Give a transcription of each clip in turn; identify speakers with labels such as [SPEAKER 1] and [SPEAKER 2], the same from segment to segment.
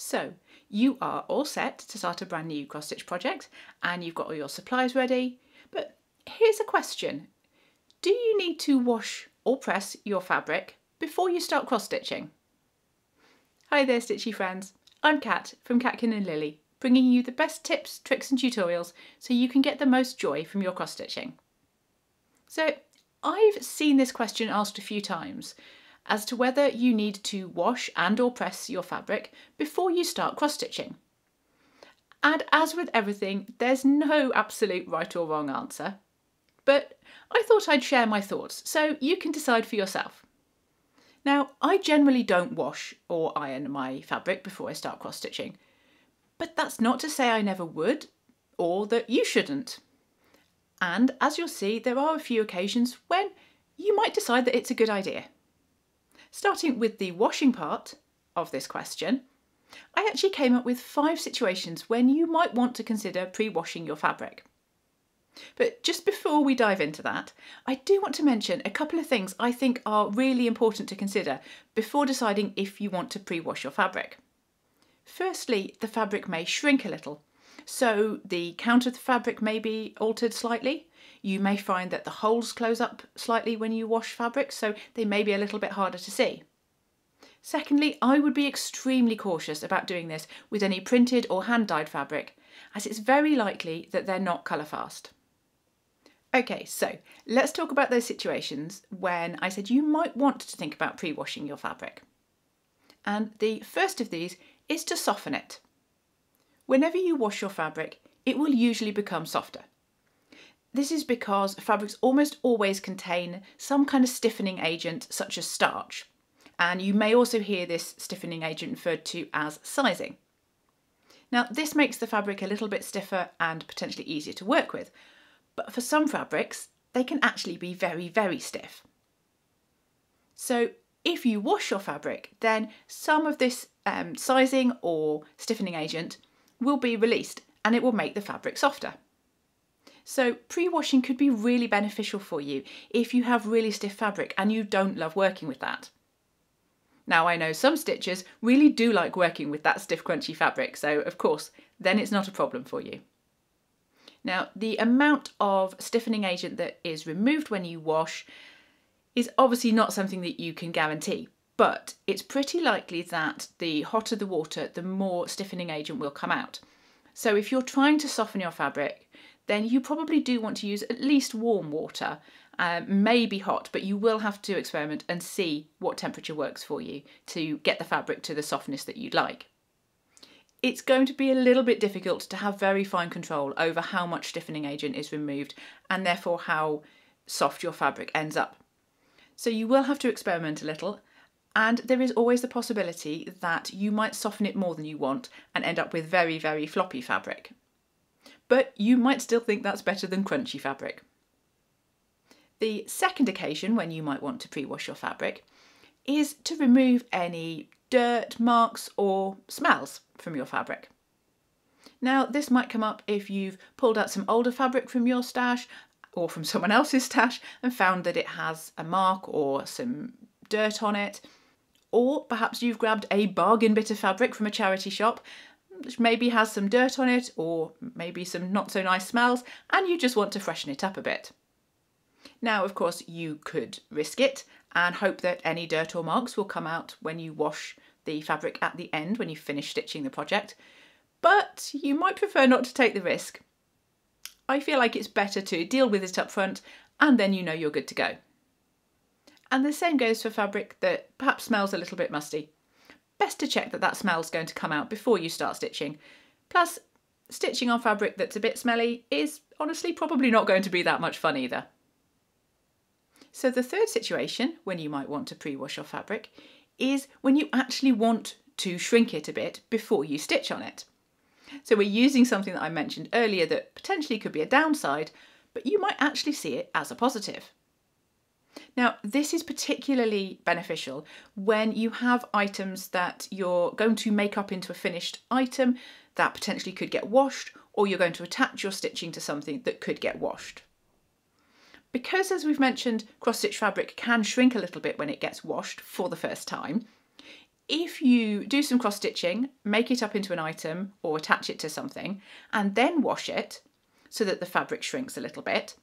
[SPEAKER 1] So you are all set to start a brand new cross stitch project and you've got all your supplies ready, but here's a question. Do you need to wash or press your fabric before you start cross stitching? Hi there stitchy friends, I'm Kat from Catkin and Lily, bringing you the best tips, tricks and tutorials so you can get the most joy from your cross stitching. So I've seen this question asked a few times as to whether you need to wash and or press your fabric before you start cross stitching. And as with everything, there's no absolute right or wrong answer, but I thought I'd share my thoughts so you can decide for yourself. Now, I generally don't wash or iron my fabric before I start cross stitching, but that's not to say I never would or that you shouldn't. And as you'll see, there are a few occasions when you might decide that it's a good idea. Starting with the washing part of this question, I actually came up with 5 situations when you might want to consider pre-washing your fabric. But just before we dive into that, I do want to mention a couple of things I think are really important to consider before deciding if you want to pre-wash your fabric. Firstly, the fabric may shrink a little, so the count of the fabric may be altered slightly. You may find that the holes close up slightly when you wash fabric, so they may be a little bit harder to see. Secondly, I would be extremely cautious about doing this with any printed or hand-dyed fabric, as it's very likely that they're not colour fast. Okay, so let's talk about those situations when I said you might want to think about pre-washing your fabric. And the first of these is to soften it. Whenever you wash your fabric, it will usually become softer. This is because fabrics almost always contain some kind of stiffening agent such as starch, and you may also hear this stiffening agent referred to as sizing. Now this makes the fabric a little bit stiffer and potentially easier to work with, but for some fabrics they can actually be very, very stiff. So if you wash your fabric, then some of this sizing or stiffening agent will be released and it will make the fabric softer. So pre-washing could be really beneficial for you if you have really stiff fabric and you don't love working with that. Now I know some stitchers really do like working with that stiff crunchy fabric, so of course then it's not a problem for you. Now the amount of stiffening agent that is removed when you wash is obviously not something that you can guarantee, but it's pretty likely that the hotter the water, the more stiffening agent will come out. So if you're trying to soften your fabric, then you probably do want to use at least warm water, maybe hot, but you will have to experiment and see what temperature works for you to get the fabric to the softness that you'd like. It's going to be a little bit difficult to have very fine control over how much stiffening agent is removed and therefore how soft your fabric ends up. So you will have to experiment a little, and there is always the possibility that you might soften it more than you want and end up with very, very floppy fabric. But you might still think that's better than crunchy fabric. The second occasion when you might want to pre-wash your fabric is to remove any dirt, marks or smells from your fabric. Now this might come up if you've pulled out some older fabric from your stash or from someone else's stash and found that it has a mark or some dirt on it, or perhaps you've grabbed a bargain bit of fabric from a charity shop which maybe has some dirt on it or maybe some not so nice smells and you just want to freshen it up a bit. Now of course you could risk it and hope that any dirt or marks will come out when you wash the fabric at the end when you finish stitching the project, but you might prefer not to take the risk. I feel like it's better to deal with it up front and then you know you're good to go. And the same goes for fabric that perhaps smells a little bit musty. Best to check that that smell's going to come out before you start stitching. Plus, stitching on fabric that's a bit smelly is honestly probably not going to be that much fun either. So the third situation when you might want to pre-wash your fabric is when you actually want to shrink it a bit before you stitch on it. So we're using something that I mentioned earlier that potentially could be a downside, but you might actually see it as a positive. Now, this is particularly beneficial when you have items that you're going to make up into a finished item that potentially could get washed, or you're going to attach your stitching to something that could get washed. Because, as we've mentioned, cross-stitch fabric can shrink a little bit when it gets washed for the first time, if you do some cross stitching, make it up into an item or attach it to something, and then wash it so that the fabric shrinks a little bit,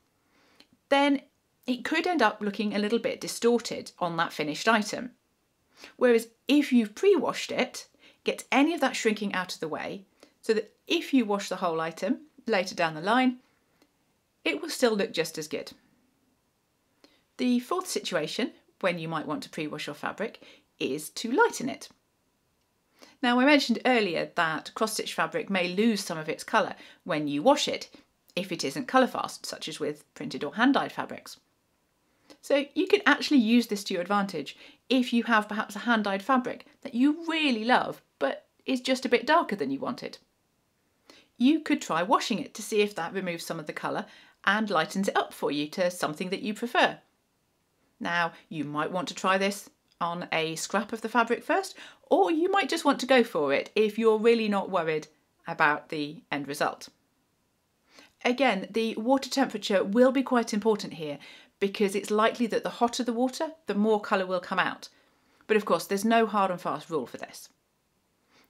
[SPEAKER 1] then it could end up looking a little bit distorted on that finished item. Whereas if you've pre-washed it, get any of that shrinking out of the way, so that if you wash the whole item later down the line, it will still look just as good. The fourth situation, when you might want to pre-wash your fabric, is to lighten it. Now, I mentioned earlier that cross-stitch fabric may lose some of its colour when you wash it, if it isn't colour fast, such as with printed or hand-dyed fabrics. So you can actually use this to your advantage if you have perhaps a hand-dyed fabric that you really love, but is just a bit darker than you wanted. You could try washing it to see if that removes some of the colour and lightens it up for you to something that you prefer. Now, you might want to try this on a scrap of the fabric first, or you might just want to go for it if you're really not worried about the end result. Again, the water temperature will be quite important here because it's likely that the hotter the water, the more colour will come out. But of course, there's no hard and fast rule for this.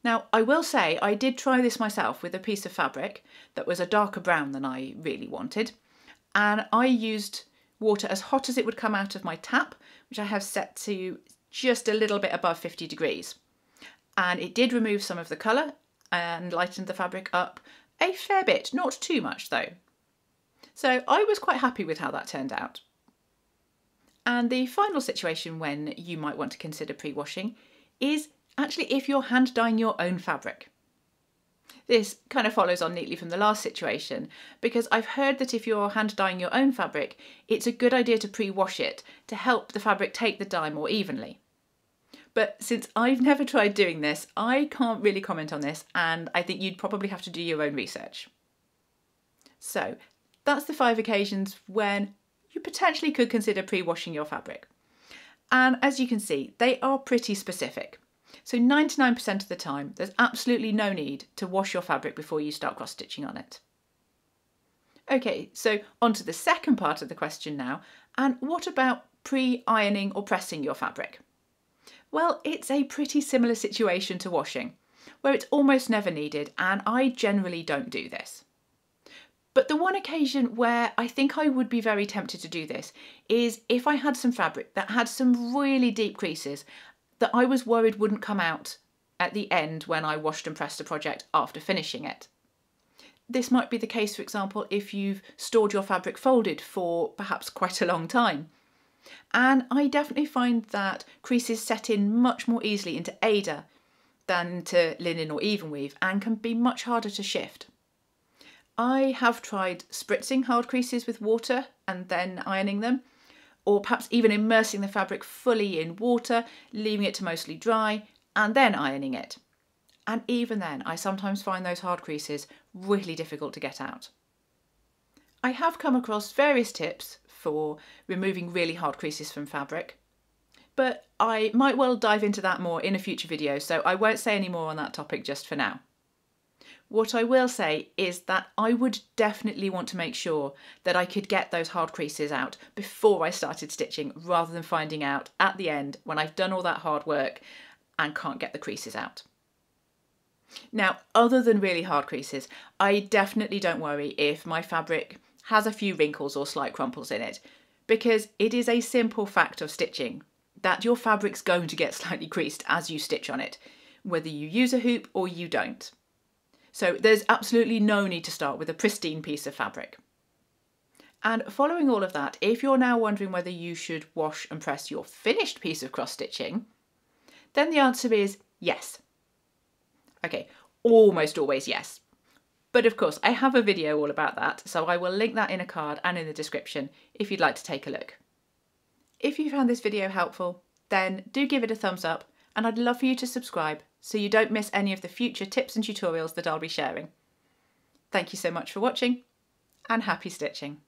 [SPEAKER 1] Now, I will say I did try this myself with a piece of fabric that was a darker brown than I really wanted, and I used water as hot as it would come out of my tap, which I have set to just a little bit above 50 degrees. And it did remove some of the colour and lightened the fabric up a fair bit, not too much though. So I was quite happy with how that turned out. And the final situation when you might want to consider pre-washing is actually if you're hand dyeing your own fabric. This kind of follows on neatly from the last situation, because I've heard that if you're hand dyeing your own fabric, it's a good idea to pre-wash it to help the fabric take the dye more evenly. But since I've never tried doing this, I can't really comment on this, and I think you'd probably have to do your own research. So that's the 5 occasions when you potentially could consider pre-washing your fabric. And as you can see, they are pretty specific. So 99% of the time, there's absolutely no need to wash your fabric before you start cross-stitching on it. Okay, so on to the second part of the question now, and what about pre-ironing or pressing your fabric? Well, it's a pretty similar situation to washing, where it's almost never needed, and I generally don't do this. But the one occasion where I think I would be very tempted to do this is if I had some fabric that had some really deep creases that I was worried wouldn't come out at the end when I washed and pressed a project after finishing it. This might be the case, for example, if you've stored your fabric folded for perhaps quite a long time. And I definitely find that creases set in much more easily into Aida than to linen or even weave and can be much harder to shift. I have tried spritzing hard creases with water and then ironing them, or perhaps even immersing the fabric fully in water, leaving it to mostly dry, and then ironing it. And even then, I sometimes find those hard creases really difficult to get out. I have come across various tips for removing really hard creases from fabric, but I might well dive into that more in a future video, so I won't say any more on that topic just for now. What I will say is that I would definitely want to make sure that I could get those hard creases out before I started stitching, rather than finding out at the end when I've done all that hard work and can't get the creases out. Now, other than really hard creases, I definitely don't worry if my fabric has a few wrinkles or slight crumples in it, because it is a simple fact of stitching that your fabric's going to get slightly creased as you stitch on it, whether you use a hoop or you don't. So there's absolutely no need to start with a pristine piece of fabric. And following all of that, if you're now wondering whether you should wash and press your finished piece of cross stitching, then the answer is yes. Okay, almost always yes. But of course, I have a video all about that, so I will link that in a card and in the description if you'd like to take a look. If you found this video helpful, then do give it a thumbs up, and I'd love for you to subscribe so you don't miss any of the future tips and tutorials that I'll be sharing. Thank you so much for watching, and happy stitching!